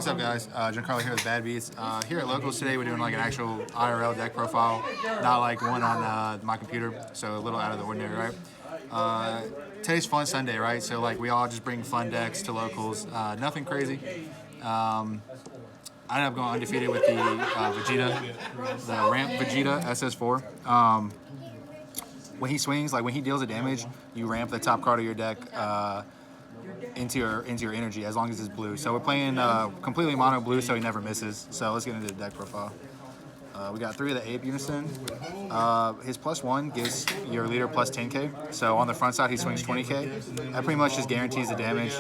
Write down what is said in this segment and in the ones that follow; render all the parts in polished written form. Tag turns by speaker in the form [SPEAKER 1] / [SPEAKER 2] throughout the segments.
[SPEAKER 1] What's up, guys? Giancarlo here with Bad Beats. Here at Locals today, we're doing like an actual IRL deck profile, not like one on my computer, so a little out of the ordinary, right? Today's Fun Sunday, right? So like we all just bring fun decks to Locals, nothing crazy. I ended up going undefeated with the Vegeta, the Rampgeta SS4. When he swings, like when he deals a damage, you ramp the top card of your deck into your energy as long as it's blue. So we're playing completely mono blue, so he never misses. So let's get into the deck profile. We got 3 of the Ape Unison. His +1 gives your leader plus 10k. So on the front side, he swings 20k. That pretty much just guarantees the damage.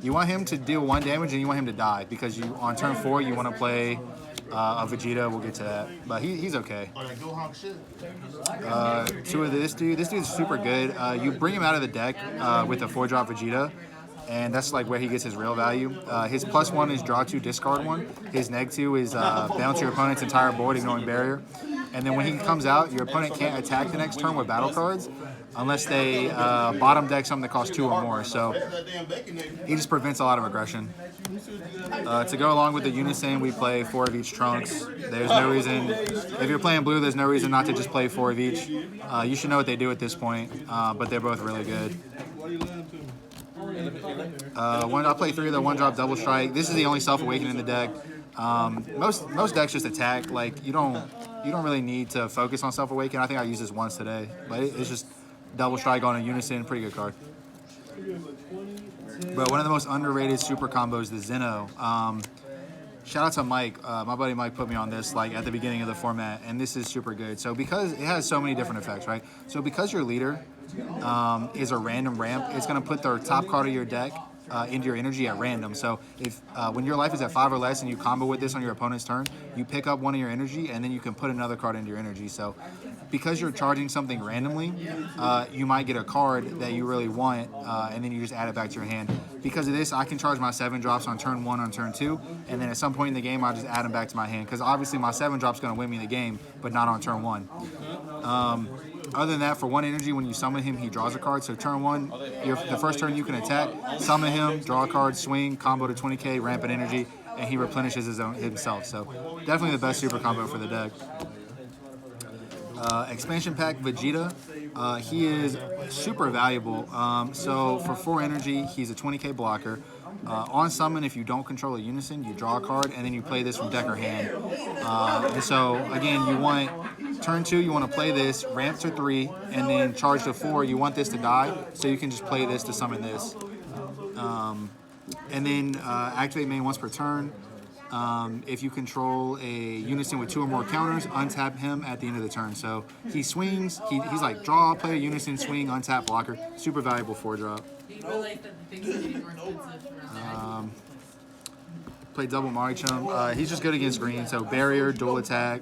[SPEAKER 1] You want him to deal 1 damage, and you want him to die because you on turn 4 you want to play a Vegeta. We'll get to that, but he's okay. 2 of this dude. This dude's super good. You bring him out of the deck with a 4-drop Vegeta, and that's like where he gets his real value. His +1 is draw 2, discard 1. His -2 is bounce your opponent's entire board, ignoring barrier. And then when he comes out, your opponent can't attack the next turn with battle cards unless they bottom deck something that costs 2 or more. So he just prevents a lot of aggression. To go along with the Unison, we play 4 of each Trunks. There's no reason, if you're playing blue, there's no reason not to just play 4 of each. You should know what they do at this point, but they're both really good. I play 3 of the 1-drop Double Strike. This is the only self-awaken in the deck. Most decks just attack. Like you don't really need to focus on self-awaken. I think I used this once today, but it's just Double Strike on a Unison, pretty good card. But one of the most underrated super combos, the Zeno. Shout out to Mike. My buddy Mike put me on this like at the beginning of the format, and this is super good. So because it has so many different effects, right? So because your leader is a random ramp, it's going to put the top card of your deck into your energy at random. So if when your life is at 5 or less and you combo with this on your opponent's turn, you pick up 1 of your energy and then you can put another card into your energy. So because you're charging something randomly, you might get a card that you really want, and then you just add it back to your hand. Because of this, I can charge my 7 drops on turn 1, on turn 2, and then at some point in the game, I'll just add them back to my hand. Because obviously my 7 drop's going to win me the game, but not on turn 1. Other than that, for 1 energy, when you summon him, he draws a card. So turn 1, the first turn you can attack, summon him, draw a card, swing, combo to 20k, ramp an energy, and he replenishes himself. So definitely the best super combo for the deck. Expansion pack Vegeta, he is super valuable. So for 4 energy, he's a 20k blocker. On summon, if you don't control a Unison, you draw a card, and then you play this from deck or hand. And so again, you want turn 2, you want to play this, ramp to 3, and then charge to 4. You want this to die, so you can just play this to summon this. And then activate main once per turn. If you control a Unison with 2 or more counters, untap him at the end of the turn. So he swings, he's like draw, play a Unison, swing, untap, blocker. Super valuable 4-drop. Play double Marichum. He's just good against green, so barrier, dual attack.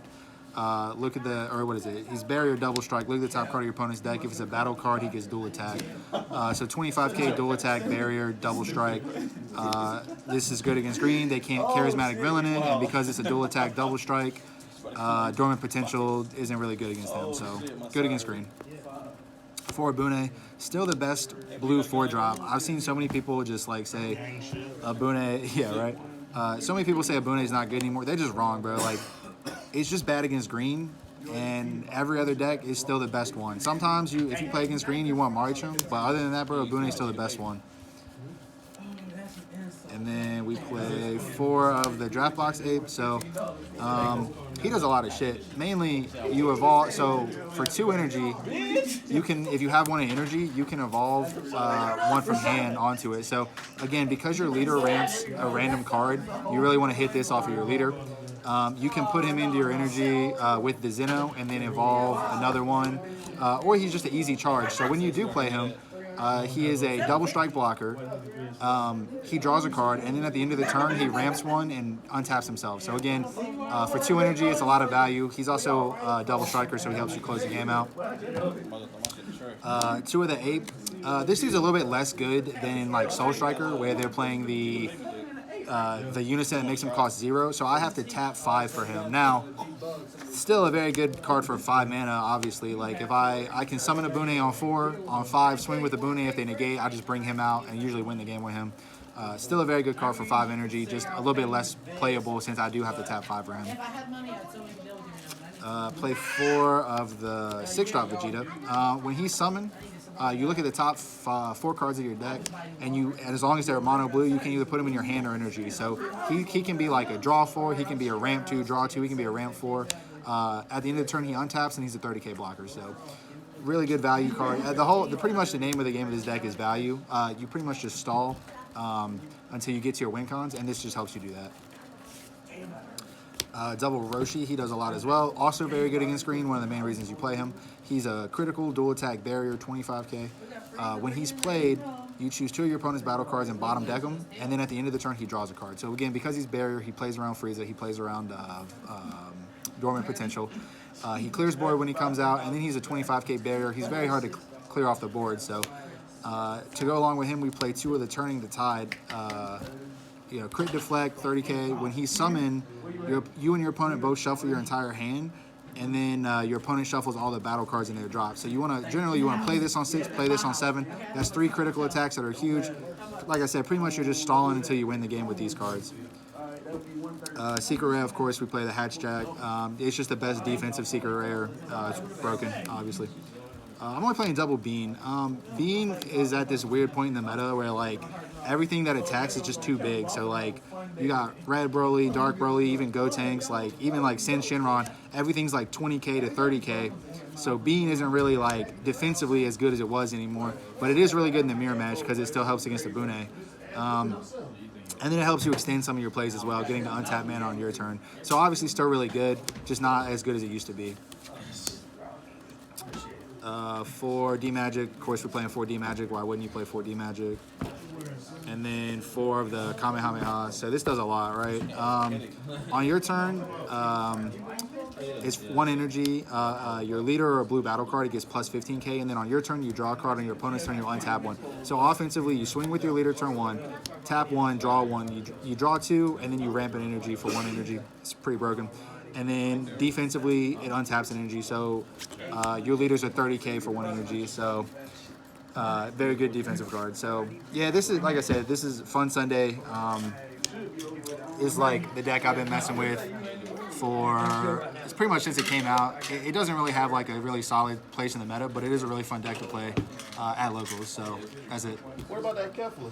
[SPEAKER 1] Look at the, or what is it? He's barrier, double strike. Look at the top card of your opponent's deck. If it's a battle card, he gets dual attack. So 25k dual attack, barrier, double strike. This is good against green. They can't charismatic villain it, and because it's a dual attack, double strike, dormant potential isn't really good against them. So good against green. 4 Bune, still the best blue 4-drop. I've seen so many people just like say a Bune, yeah, right. So many people say a Bune is not good anymore. They're just wrong, bro. Like, it's just bad against green, and every other deck is still the best one. Sometimes if you play against green, you want Marichum, but other than that, bro, Bune is still the best one. And then we play 4 of the draft box Ape. So he does a lot of shit. Mainly, you evolve. So for 2 energy, you can, if you have 1 in energy, you can evolve 1 from hand onto it. So again, because your leader ramps a random card, you really want to hit this off of your leader. You can put him into your energy with the Zeno and then evolve another one, or he's just an easy charge. So when you do play him, he is a double strike blocker. He draws a card, and then at the end of the turn, he ramps 1 and untaps himself. So again, for 2 energy, it's a lot of value. He's also a double striker, so he helps you close the game out. 2 of the Ape. This dude's a little bit less good than like Soul Striker, where they're playing the Unison that makes him cost 0, so I have to tap 5 for him. Now, still a very good card for 5 mana, obviously. Like, if I can summon a Bune on 4, on 5, swing with a Bune. If they negate, I just bring him out and usually win the game with him. Still a very good card for 5 energy, just a little bit less playable since I do have to tap 5 for him. Play 4 of the 6-drop Vegeta. When he's summoned, you look at the top 4 cards of your deck, and as long as they're mono blue, you can either put them in your hand or energy. So he can be like a draw 4, he can be a ramp 2, draw 2, he can be a ramp 4. At the end of the turn, he untaps and he's a 30k blocker. So really good value card. Pretty much the name of the game of this deck is value. You pretty much just stall until you get to your win cons, and this just helps you do that. Double Roshi, he does a lot as well. Also very good against green, one of the main reasons you play him. He's a critical dual attack barrier, 25k. When he's played, you choose 2 of your opponent's battle cards and bottom deck them, and then at the end of the turn, he draws a card. So again, because he's barrier, he plays around Frieza, he plays around Dormant Potential. He clears board when he comes out, and then he's a 25k barrier. He's very hard to clear off the board, so to go along with him, we play 2 of the Turning the Tide. Crit deflect, 30k. When he's summoned, you and your opponent both shuffle your entire hand, and then your opponent shuffles all the battle cards in their drop. So generally you want to play this on 6, play this on 7. That's 3 critical attacks that are huge. Like I said, pretty much you're just stalling until you win the game with these cards. Secret Rare, of course, we play the Hatch Jack. It's just the best defensive Secret Rare. It's broken, obviously. I'm only playing double Bean. Bean is at this weird point in the meta where like everything that attacks is just too big. So like you got Red Broly, Dark Broly, even Gotenks, like even like Sin Shenron, everything's like 20k to 30k. So Bean isn't really like defensively as good as it was anymore, but it is really good in the mirror match because it still helps against the Bune. And then it helps you extend some of your plays as well, getting to untap mana on your turn. So obviously still really good, just not as good as it used to be. For D-Magic, of course we're playing 4 D-Magic. Why wouldn't you play 4 D-Magic? And then 4 of the Kamehameha. So this does a lot, right? On your turn, it's 1 energy. Your leader or a blue battle card, it gets plus 15k. And then on your turn, you draw a card. On your opponent's turn, you untap 1. So offensively, you swing with your leader turn 1, tap 1, draw 1. You draw 2, and then you ramp an energy for 1 energy. It's pretty broken. And then defensively, it untaps an energy. So your leaders are 30k for 1 energy. So very good defensive card. So yeah, this is, like I said, this is Fun Sunday. Is like the deck I've been messing with it's pretty much since it came out. It doesn't really have like a really solid place in the meta, but it is a really fun deck to play at locals. So that's it.
[SPEAKER 2] What about that Kefla?